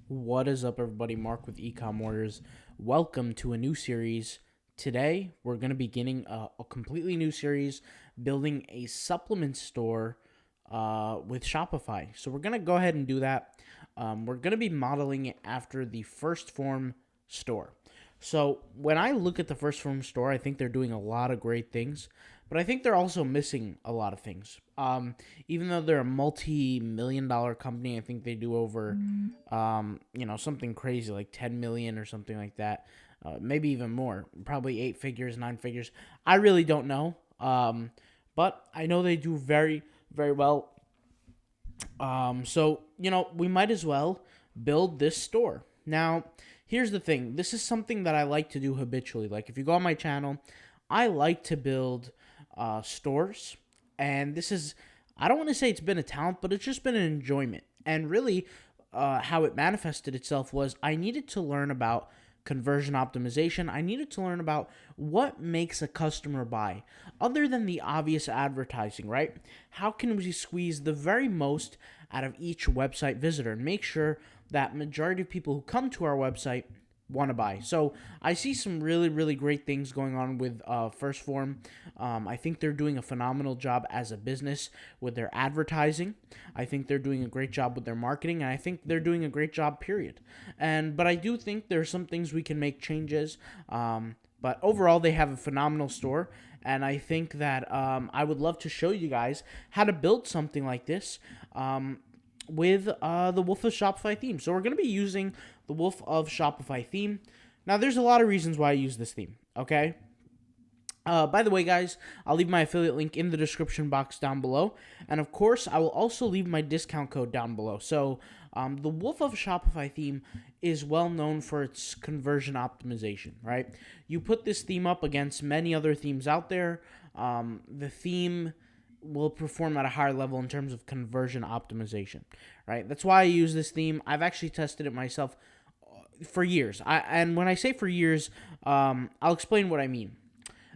What is up, everybody? Mark with Ecom Warriors. Welcome to a new series. Today, we're going to be beginning a completely new series, building a supplement store with Shopify. So we're going to go ahead and do that. We're going to be modeling it after the First Form store. So when I look at the First Form store, I think they're doing a lot of great things, but I think they're also missing a lot of things. Even though they're a multi-million-dollar company, I think they do over, something crazy like 10 million or something like that. Maybe even more, probably 8 figures, 9 figures. I really don't know. But I know they do very, very well. So we might as well build this store. Now, here's the thing. This is something that I like to do habitually. Like, if you go on my channel, I like to build stores. And this is, I don't want to say it's been a talent, but it's just been an enjoyment. And really, how it manifested itself was I needed to learn about conversion optimization. I needed to learn about what makes a customer buy, other than the obvious advertising, right? How can we squeeze the very most out of each website visitor and make sure that majority of people who come to our website want to buy? So I see some really, really great things going on with First Form. I think they're doing a phenomenal job as a business with their advertising. I think they're doing a great job with their marketing, and I think they're doing a great job, period. But I do think there's some things we can make changes. But overall, they have a phenomenal store, and I think that I would love to show you guys how to build something like this. With the Wolf of Shopify theme. So we're going to be using the Wolf of Shopify theme. Now, there's a lot of reasons why I use this theme, okay? By the way, guys, I'll leave my affiliate link in the description box down below. And, of course, I will also leave my discount code down below. So the Wolf of Shopify theme is well known for its conversion optimization, right? You put this theme up against many other themes out there. The theme will perform at a higher level in terms of conversion optimization, right? That's why I use this theme. I've actually tested it myself for years. And when I say for years, I'll explain what I mean.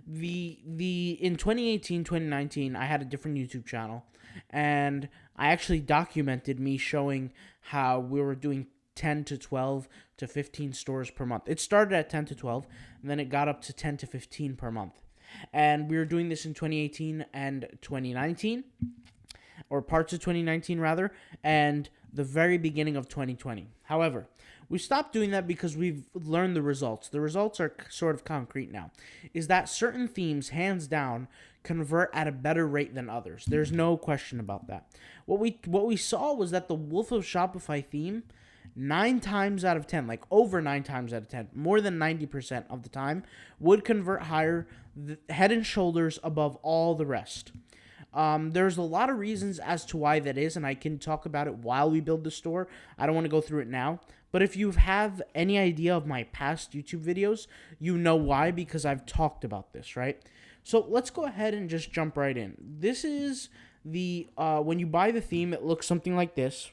In 2018, 2019, I had a different YouTube channel, and I actually documented me showing how we were doing 10 to 12 to 15 stores per month. It started at 10 to 12, and then it got up to 10 to 15 per month. And we were doing this in 2018 and 2019, or parts of 2019 rather, and the very beginning of 2020. However, we stopped doing that because we've learned the results. The results are sort of concrete now. Is that certain themes, hands down, convert at a better rate than others. There's no question about that. What we saw was that the Wolf of Shopify theme, 9 times out of 10, like over 9 times out of 10, more than 90% of the time, would convert higher, head and shoulders above all the rest. There's a lot of reasons as to why that is, and I can talk about it while we build the store. I don't want to go through it now. But if you have any idea of my past YouTube videos, you know why, because I've talked about this, right? So let's go ahead and just jump right in. This is when you buy the theme, it looks something like this.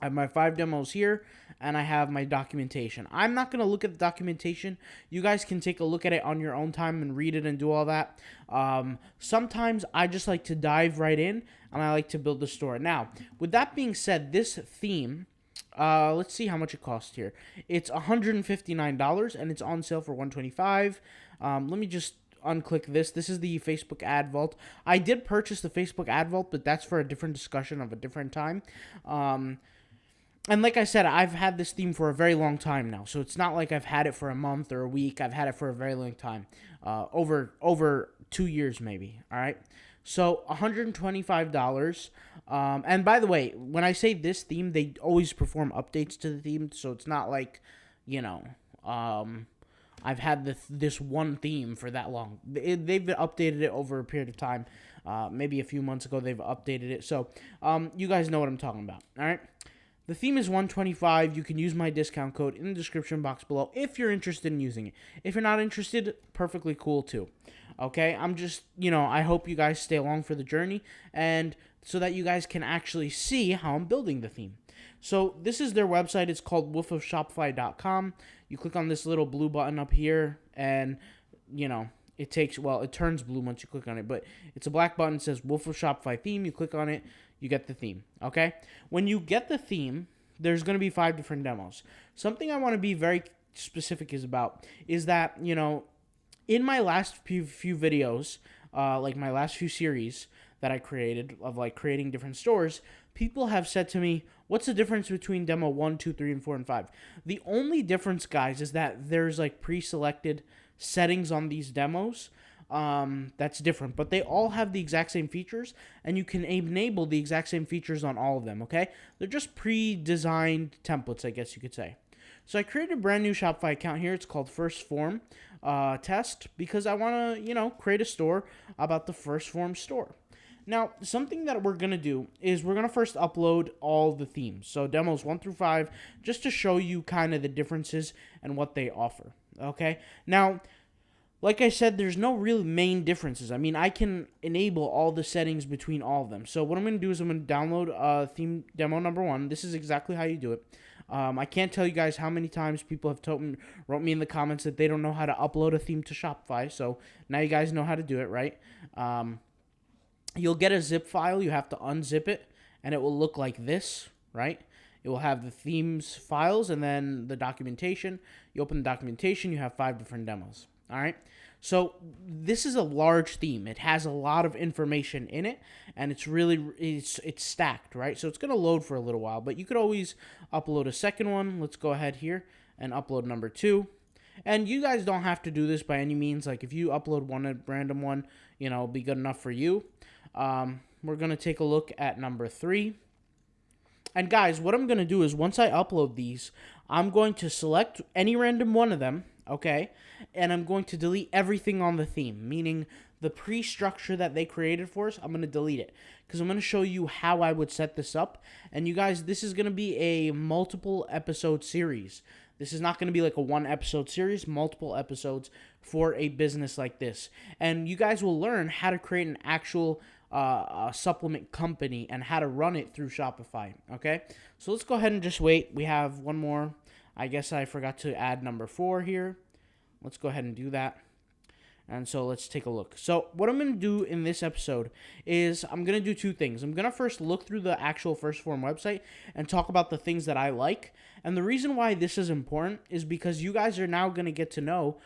I have my 5 demos here, and I have my documentation. I'm not going to look at the documentation. You guys can take a look at it on your own time and read it and do all that. Sometimes I just like to dive right in, and I like to build the store. Now, with that being said, this theme, let's see how much it costs here. It's $159, and it's on sale for $125. Let me just unclick this. This is the Facebook ad vault. I did purchase the Facebook ad vault, but that's for a different discussion of a different time. And like I said, I've had this theme for a very long time now. So it's not like I've had it for a month or a week. I've had it for a very long time. Over 2 years maybe. All right. So $125. And by the way, when I say this theme, they always perform updates to the theme. So it's not like, I've had this one theme for that long. They've updated it over a period of time. Maybe a few months ago, they've updated it. So you guys know what I'm talking about. All right. The theme is $125. You can use my discount code in the description box below if you're interested in using it. If you're not interested, perfectly cool too. Okay, I'm just, I hope you guys stay along for the journey, and so that you guys can actually see how I'm building the theme. So this is their website. It's called wolfofshopify.com. You click on this little blue button up here, and, it turns blue once you click on it, but it's a black button. It says Wolf of Shopify theme. You click on it, you get the theme, okay? When you get the theme, there's going to be 5 different demos. Something I want to be very specific is that, in my last few videos, like my last few series that I created of like creating different stores, people have said to me, what's the difference between demo 1, 2, 3, and 4, and 5? The only difference, guys, is that there's like pre-selected settings on these demos that's different, but they all have the exact same features, and you can enable the exact same features on all of them, okay? They're just pre-designed templates, I guess you could say. So I created a brand new Shopify account here. It's called First Form Test, because I want to, create a store about the First Form store. Now, something that we're going to do is we're going to first upload all the themes. So demos 1 through 5, just to show you kind of the differences and what they offer, okay? Now, like I said, there's no real main differences. I mean, I can enable all the settings between all of them. So what I'm going to do is I'm going to download theme demo number 1. This is exactly how you do it. I can't tell you guys how many times people have wrote me in the comments that they don't know how to upload a theme to Shopify. So now you guys know how to do it, right? You'll get a zip file. You have to unzip it, and it will look like this, right? It will have the themes files and then the documentation. You open the documentation, you have 5 different demos, all right? So this is a large theme. It has a lot of information in it, and it's stacked, right? So it's going to load for a little while, but you could always upload a second one. Let's go ahead here and upload number 2. And you guys don't have to do this by any means. Like if you upload a random one, it'll be good enough for you. We're going to take a look at number 3. And guys, what I'm going to do is once I upload these, I'm going to select any random one of them, okay? And I'm going to delete everything on the theme, meaning the pre-structure that they created for us, I'm going to delete it. Because I'm going to show you how I would set this up. And you guys, this is going to be a multiple episode series. This is not going to be like a 1-episode series, multiple episodes for a business like this. And you guys will learn how to create an actual supplement company and how to run it through Shopify, okay? So let's go ahead and just wait. We have one more. I guess I forgot to add number 4 here. Let's go ahead and do that. And so let's take a look. So what I'm going to do in this episode is I'm going to do 2 things. I'm going to first look through the actual First Form website and talk about the things that I like. And the reason why this is important is because you guys are now going to get to know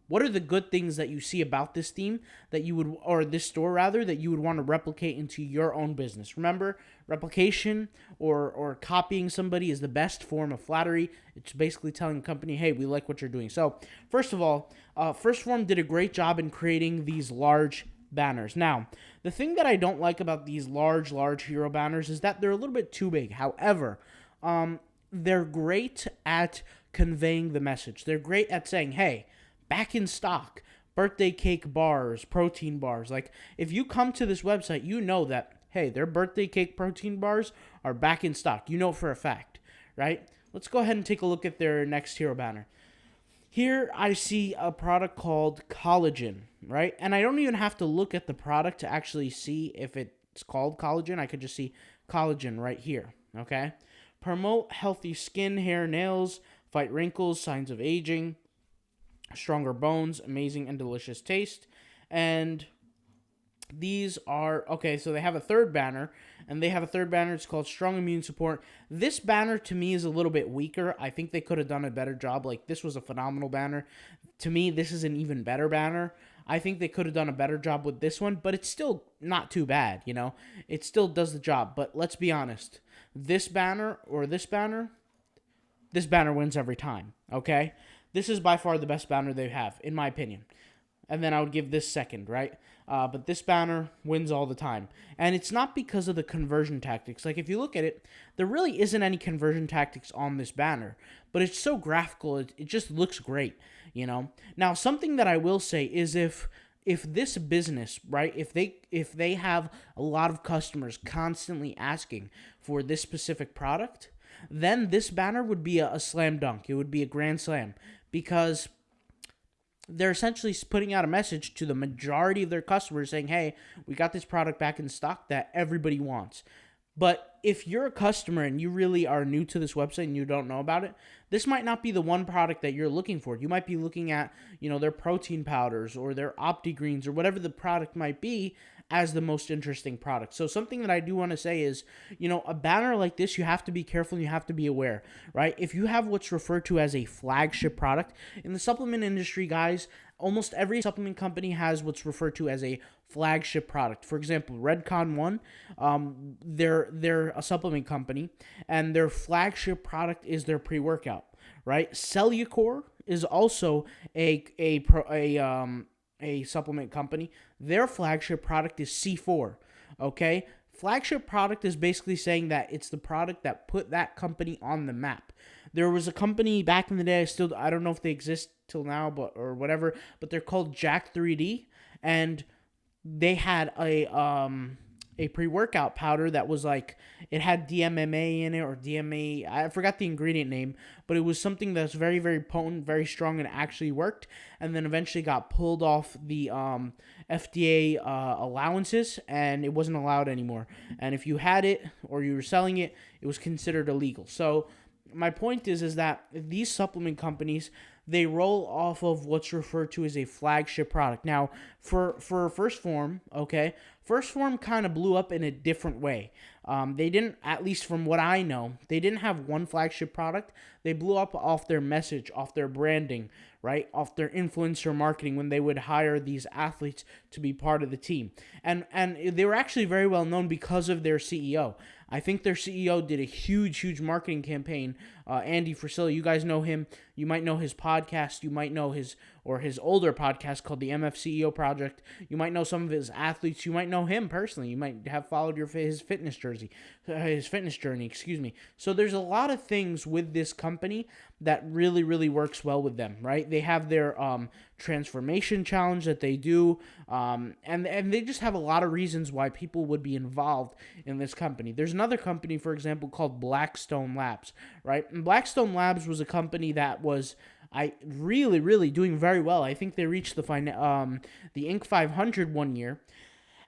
what are the good things that you see about this theme that you would, or this store rather, that you would want to replicate into your own business. Remember, replication or copying somebody is the best form of flattery. It's basically telling a company, hey, we like what you're doing. So first of all, First Form did a great job in creating these large banners. Now, the thing that I don't like about these large hero banners is that they're a little bit too big. However, they're great at conveying the message. They're great at saying, hey, back in stock, birthday cake bars, protein bars. Like, if you come to this website, you know that, hey, their birthday cake protein bars are back in stock. You know for a fact, right? Let's go ahead and take a look at their next hero banner. Here I see a product called Collagen, right? And I don't even have to look at the product to actually see if it's called collagen. I could just see collagen right here, okay? Promote healthy skin, hair, nails, fight wrinkles, signs of aging, stronger bones, amazing and delicious taste. And these are, okay, so they have a third banner, and they have a third banner. It's called Strong Immune Support. This banner, to me, is a little bit weaker. I think they could have done a better job. Like, this was a phenomenal banner. To me, this is an even better banner. I think they could have done a better job with this one, but it's still not too bad, It still does the job, but let's be honest. This banner wins every time, okay? This is by far the best banner they have, in my opinion. And then I would give this second, right? But this banner wins all the time. And it's not because of the conversion tactics. Like, if you look at it, there really isn't any conversion tactics on this banner. But it's so graphical, it just looks great, Now, something that I will say is if this business, right, if they have a lot of customers constantly asking for this specific product, then this banner would be a slam dunk. It would be a grand slam, because they're essentially putting out a message to the majority of their customers saying, hey, we got this product back in stock that everybody wants. But if you're a customer and you really are new to this website and you don't know about it, this might not be the one product that you're looking for. You might be looking at, their protein powders or their OptiGreens or whatever the product might be, as the most interesting product. So something that I do want to say is, a banner like this, you have to be careful and you have to be aware, right? If you have what's referred to as a flagship product in the supplement industry, guys, almost every supplement company has what's referred to as a flagship product. For example, Redcon One, they're a supplement company, and their flagship product is their pre-workout, right? Cellucor is also a supplement company. Their flagship product is C4. Okay, flagship product is basically saying that it's the product that put that company on the map. There was a company back in the day, I don't know if they exist till now, or whatever, but they're called Jack 3D, and they had a pre-workout powder that was like, it had DMMA in it, or DMA, I forgot the ingredient name, but it was something that's very, very potent, very strong, and actually worked, and then eventually got pulled off the FDA allowances, and it wasn't allowed anymore. And if you had it, or you were selling it, it was considered illegal. So my point is that these supplement companies, they roll off of what's referred to as a flagship product. Now, for 1st Phorm, okay, 1st Phorm kind of blew up in a different way. They didn't, at least from what I know, they didn't have one flagship product. They blew up off their message, off their branding, right, off their influencer marketing when they would hire these athletes to be part of the team. And they were actually very well known because of their CEO. I think their CEO did a huge marketing campaign. Andy Frisella, you guys know him. You might know his podcast. You might know his older podcast called the MF CEO Project. You might know some of his athletes. You might know him personally. You might have followed his fitness journey, excuse me. So there's a lot of things with this company that really works well with them, right? They have their transformation challenge that they do, and they just have a lot of reasons why people would be involved in this company. There's another company, for example, called Blackstone Labs, right? And Blackstone Labs was a company that was really doing very well. I think they reached the Inc. 500 one year,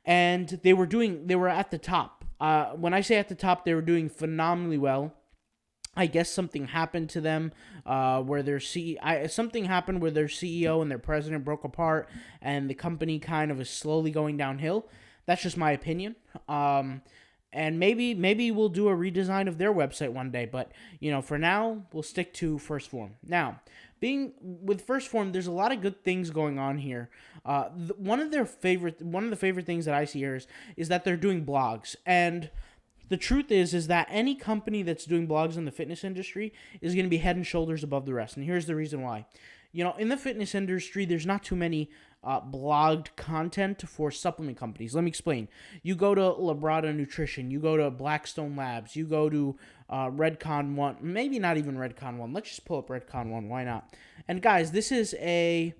and they were at the top. When I say at the top, they were doing phenomenally well. I guess something happened to them where something happened where their CEO and their president broke apart, and the company kind of is slowly going downhill. That's just my opinion. And maybe we'll do a redesign of their website one day, but for now we'll stick to 1st Phorm. Now, being with 1st Phorm, there's a lot of good things going on here. One of the favorite things that I see here is that they're doing blogs. And the truth is that any company that's doing blogs in the fitness industry is going to be head and shoulders above the rest. And here's the reason why. In the fitness industry, there's not too many blogged content for supplement companies. Let me explain. You go to Labrada Nutrition, you go to Blackstone Labs, you go to Redcon One, maybe not even Redcon One. Let's just pull up Redcon One. Why not? And guys, this is a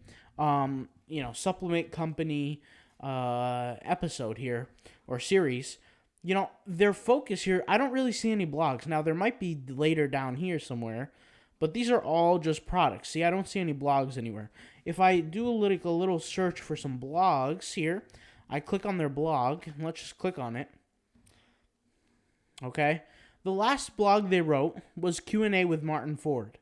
supplement company episode here, or series. Their focus here, I don't really see any blogs. Now, there might be later down here somewhere, but these are all just products. See, I don't see any blogs anywhere. If I do a little search for some blogs here, I click on their blog, and let's just click on it. Okay? The last blog they wrote was Q&A with Martin Ford.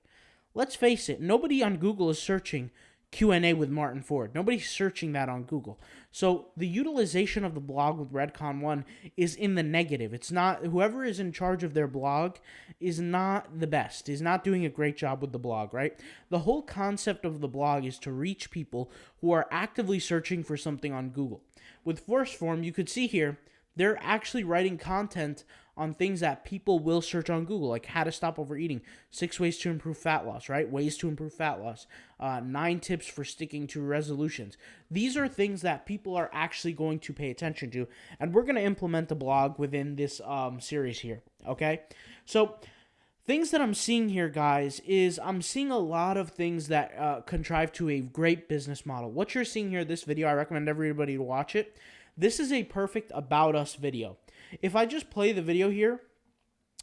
Let's face it, nobody on Google is searching Q&A with Martin Ford. Nobody's searching that on Google. So the utilization of the blog with Redcon One is in the negative. It's not, whoever is in charge of their blog is not the best, is not doing a great job with the blog, right? The whole concept of the blog is to reach people who are actively searching for something on Google. With 1st Phorm, you could see here, they're actually writing content on things that people will search on Google, like how to stop overeating, 6 ways to improve fat loss, right? Ways to improve fat loss, 9 tips for sticking to resolutions. These are things that people are actually going to pay attention to, and we're going to implement a blog within this series here, okay? So things that I'm seeing here, guys, is I'm seeing a lot of things that contrive to a great business model. What you're seeing here, this video, I recommend everybody to watch it. This is a perfect About Us video. If I just play the video here,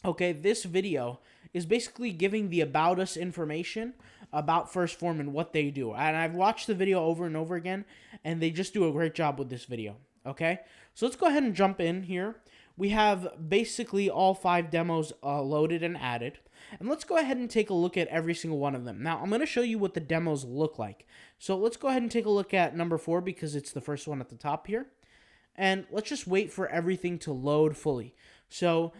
okay, this video is basically giving the About Us information about 1st Phorm and what they do. And I've watched the video over and over again, and they just do a great job with this video, okay? So let's go ahead and jump in here. We have basically all 5 demos loaded and added. And let's go ahead and take a look at every single one of them. Now, I'm going to show you what the demos look like. So let's go ahead and take a look at number 4 because it's the first one at the top here. and let's just wait for everything to load fully. So,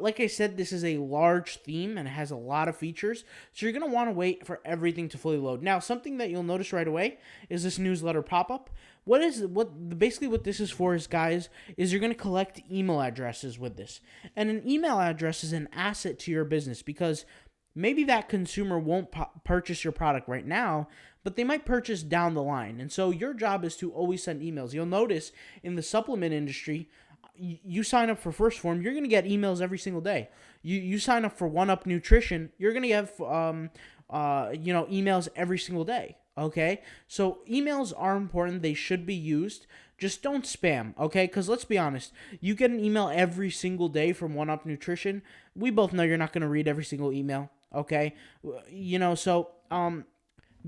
like I said, this is a large theme and it has a lot of features. So you're going to want to wait for everything to fully load. Now, something that you'll notice right away is this newsletter pop-up. Basically what this is for is, guys, is you're going to collect email addresses with this. And an email address is an asset to your business because maybe that consumer won't purchase your product right now, but they might purchase down the line. And so your job is to always send emails. You'll notice in the supplement industry, you sign up for 1st Phorm, you're going to get emails every single day. You sign up for 1UP Nutrition, you're going to get emails every single day. Okay, so emails are important. They should be used. Just don't spam, okay? Because let's be honest, you get an email every single day from 1UP Nutrition. We both know you're not going to read every single email, okay? So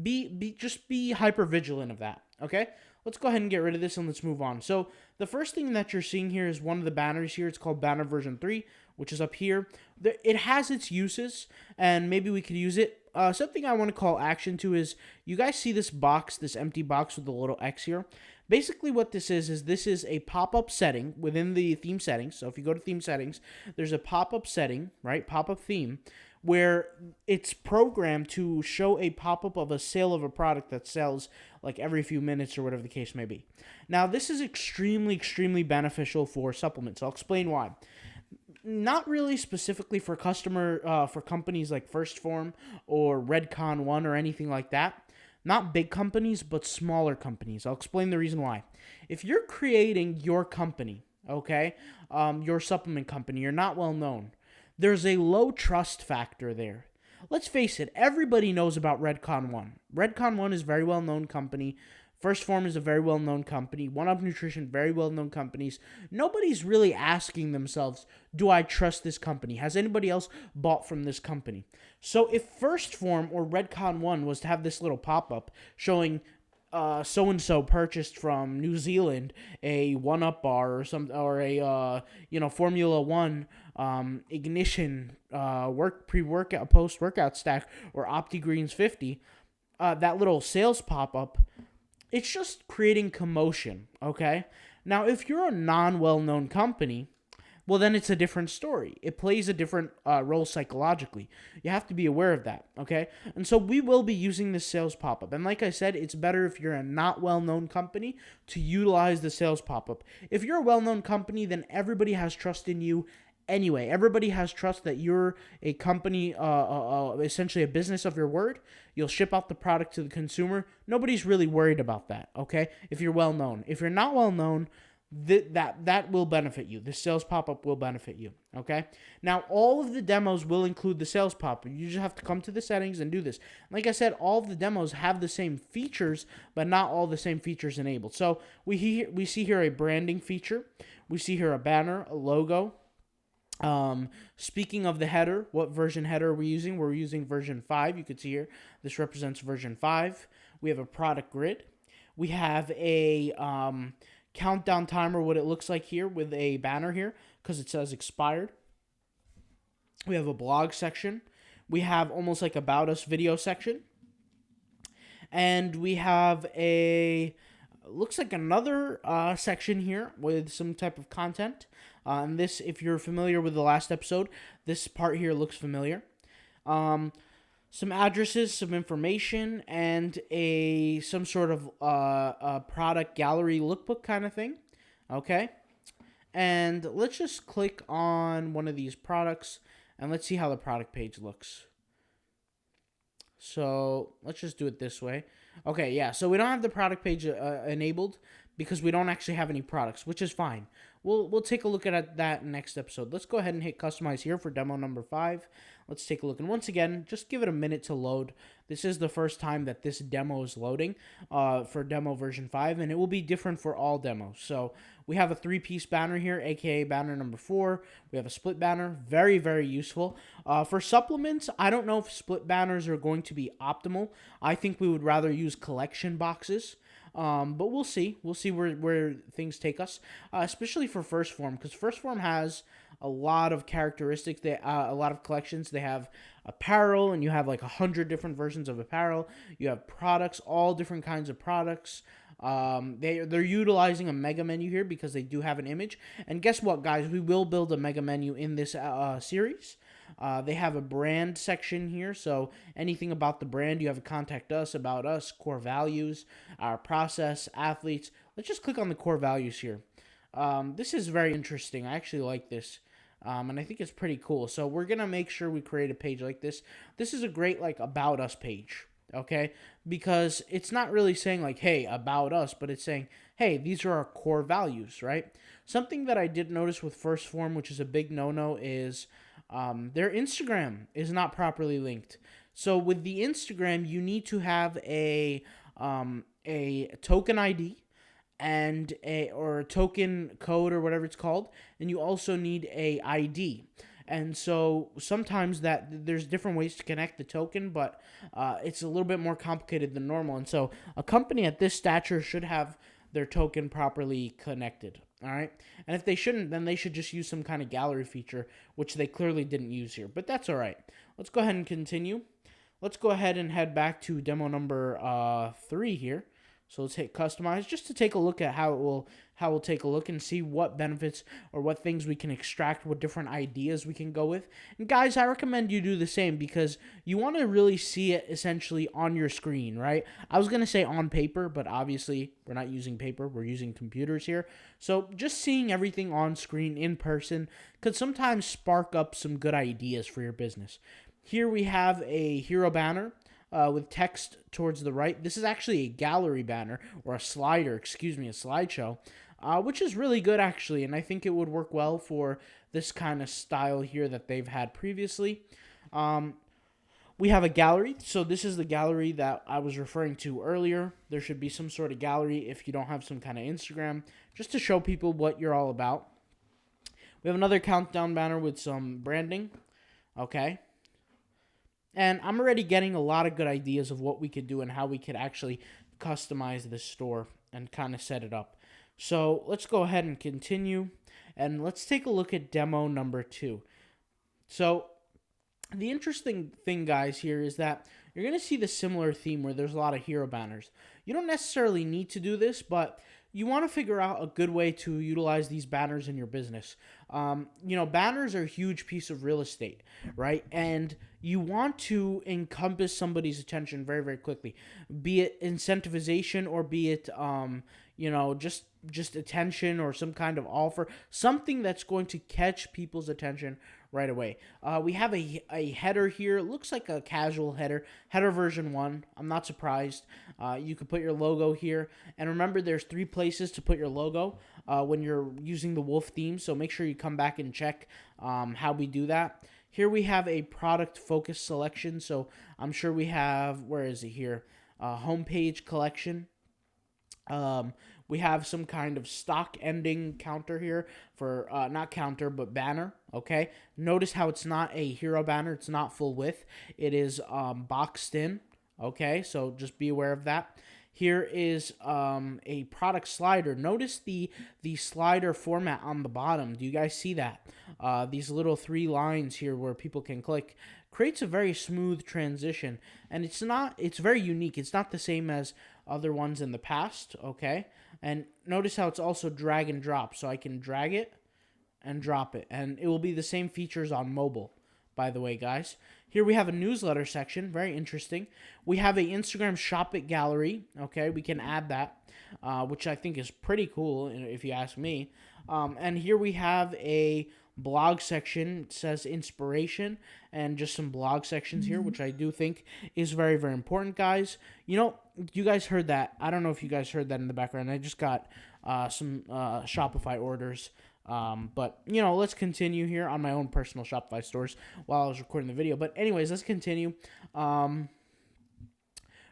be hyper vigilant of that, okay? Let's go ahead and get rid of this and let's move on. So the first thing that you're seeing here is one of the banners here. It's called banner version 3, which is up here. It has its uses, and maybe we could use it. Something I want to call action to is, you guys see this box, this empty box with the little X here? Basically what this is this is a pop-up setting within the theme settings. So if you go to theme settings, there's a pop-up setting, right? Pop-up theme, where it's programmed to show a pop-up of a sale of a product that sells like every few minutes or whatever the case may be. Now, this is extremely beneficial for supplements. I'll explain why. Not really specifically for for companies like 1st Phorm or Redcon One or anything like that. Not big companies, but smaller companies. I'll explain the reason why. If you're creating your company, okay, your supplement company, you're not well known, there's a low trust factor there. Let's face it, everybody knows about Redcon One. Redcon One is a very well-known company. 1st Phorm is a very well-known company. 1UP Nutrition, very well-known companies. Nobody's really asking themselves, do I trust this company? Has anybody else bought from this company? So if 1st Phorm or Redcon One was to have this little pop-up showing so-and-so purchased from New Zealand a 1UP bar or a Formula One Ignition pre-workout, post-workout stack, or OptiGreens 50, that little sales pop-up, it's just creating commotion, okay? Now, if you're a non-well-known company, well, then it's a different story. It plays a different role psychologically. You have to be aware of that, okay? And so we will be using this sales pop-up. And like I said, it's better if you're a not well-known company to utilize the sales pop-up. If you're a well-known company, then everybody has trust in you anyway. Everybody has trust that you're a company, essentially a business of your word. You'll ship out the product to the consumer. Nobody's really worried about that, okay? If you're well-known. If you're not well-known, that will benefit you. The sales pop-up will benefit you, okay? Now, all of the demos will include the sales pop-up. You just have to come to the settings and do this. Like I said, all of the demos have the same features, but not all the same features enabled. So we see here a branding feature. We see here a banner, a logo. Speaking of the header, what version header are we using? We're using version 5. You can see here, this represents version 5. We have a product grid. We have a countdown timer, what it looks like here with a banner here, because it says expired. We have a blog section. We have almost like about us video section. And we have looks like another section here with some type of content. And this, if you're familiar with the last episode, this part here looks familiar. Some addresses, some information, and some sort of a product gallery lookbook kind of thing. Okay? And let's just click on one of these products, and let's see how the product page looks. So let's just do it this way. Okay, yeah, so we don't have the product page enabled because we don't actually have any products, which is fine. We'll take a look at that next episode. Let's go ahead and hit customize here for demo number 5. Let's take a look. And once again, just give it a minute to load. This is the first time that this demo is loading for demo version 5, and it will be different for all demos. So we have a 3-piece banner here, aka banner number 4. We have a split banner, very, very useful. For supplements, I don't know if split banners are going to be optimal. I think we would rather use collection boxes. But we'll see. We'll see where things take us, especially for 1st Phorm, because 1st Phorm has a lot of characteristics. A lot of collections. They have apparel, and you have like 100 different versions of apparel. You have products, all different kinds of products. They're utilizing a mega menu here because they do have an image. And guess what, guys? We will build a mega menu in this series. They have a brand section here, so anything about the brand, you have a contact us, about us, core values, our process, athletes. Let's just click on the core values here. This is very interesting. I actually like this. And I think it's pretty cool. So we're going to make sure we create a page like this. This is a great, like, about us page, okay? Because it's not really saying, like, hey, about us, but it's saying, hey, these are our core values, right? Something that I did notice with First Form, which is a big no-no, is their Instagram is not properly linked. So with the Instagram, you need to have a token ID and a token code or whatever it's called, and you also need a ID. And so sometimes that there's different ways to connect the token, but it's a little bit more complicated than normal. And so a company at this stature should have their token properly connected. All right. And if they shouldn't, then they should just use some kind of gallery feature, which they clearly didn't use here. But that's all right. Let's go ahead and continue. Let's go ahead and head back to demo number 3 here. So let's hit customize just to take a look at how we'll take a look and see what benefits or what things we can extract, what different ideas we can go with. And guys, I recommend you do the same because you want to really see it essentially on your screen, right? I was going to say on paper, but obviously we're not using paper, we're using computers here. So just seeing everything on screen in person could sometimes spark up some good ideas for your business. Here we have a hero banner. With text towards the right. This is actually a gallery banner, or a slideshow, which is really good actually, and I think it would work well for this kind of style here that they've had previously. We have a gallery, so this is the gallery that I was referring to earlier. There should be some sort of gallery if you don't have some kind of Instagram, just to show people what you're all about. We have another countdown banner with some branding, okay? And I'm already getting a lot of good ideas of what we could do and how we could actually customize this store and kind of set it up. So let's go ahead and continue. And let's take a look at demo number 2. So the interesting thing, guys, here is that you're going to see the similar theme where there's a lot of hero banners. You don't necessarily need to do this, but you want to figure out a good way to utilize these banners in your business. Banners are a huge piece of real estate, right? And you want to encompass somebody's attention very, very quickly, be it incentivization or be it, just attention or some kind of offer, something that's going to catch people's attention right away. We have a header here. It looks like a casual header version 1. I'm not surprised. You could put your logo here. And remember, there's 3 places to put your logo when you're using the Wolf theme. So make sure you come back and check how we do that. Here we have a product focus selection. So I'm sure we have, where is it here? Homepage collection. We have some kind of stock ending counter here for, not counter, but banner, okay? Notice how it's not a hero banner. It's not full width. It is boxed in, okay? So just be aware of that. Here is a product slider. Notice the slider format on the bottom. Do you guys see that? These little 3 lines here where people can click creates a very smooth transition. And it's very unique. It's not the same as other ones in the past, okay? And notice how it's also drag and drop. So I can drag it and drop it. And it will be the same features on mobile, by the way, guys. Here we have a newsletter section. Very interesting. We have a Instagram Shop It gallery. Okay, we can add that, which I think is pretty cool, if you ask me. And here we have a blog section. It says inspiration and just some blog sections here, which I do think is very, very important, guys. You guys heard that. I don't know if you guys heard that in the background. I just got some Shopify orders. But let's continue here on my own personal Shopify stores while I was recording the video. But anyways, let's continue.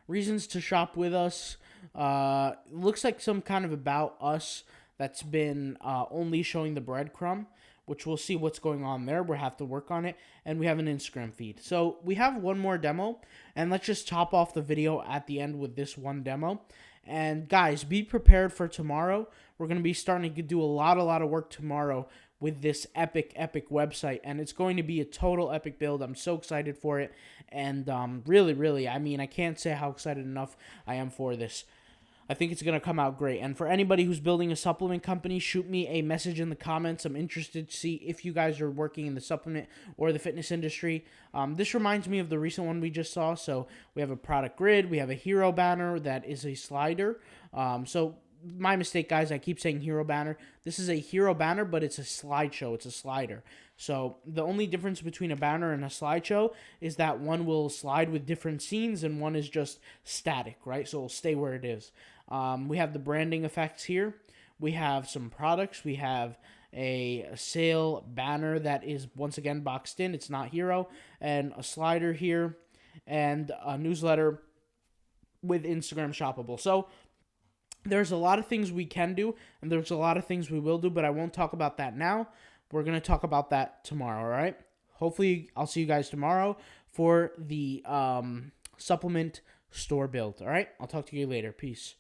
Reasons to shop with us. Looks like some kind of about us that's been only showing the breadcrumb, which we'll see what's going on there. We'll have to work on it. And we have an Instagram feed. So we have one more demo, and let's just top off the video at the end with this one demo. And guys, be prepared for tomorrow. We're going to be starting to do a lot of work tomorrow with this epic website, and it's going to be a total epic build. I'm so excited for it, and really, I mean, I can't say how excited enough I am for this. I think it's going to come out great. And for anybody who's building a supplement company, shoot me a message in the comments. I'm interested to see if you guys are working in the supplement or the fitness industry. This reminds me of the recent one we just saw. So we have a product grid. We have a hero banner that is a slider. So my mistake, guys. I keep saying hero banner. This is a hero banner, but it's a slideshow. It's a slider. So the only difference between a banner and a slideshow is that one will slide with different scenes and one is just static, right? So it'll stay where it is. We have the branding effects here. We have some products. We have a sale banner that is once again boxed in. It's not hero. And a slider here and a newsletter with Instagram shoppable. So there's a lot of things we can do, and there's a lot of things we will do, but I won't talk about that now. We're going to talk about that tomorrow, all right? Hopefully, I'll see you guys tomorrow for the supplement store build, all right? I'll talk to you later. Peace.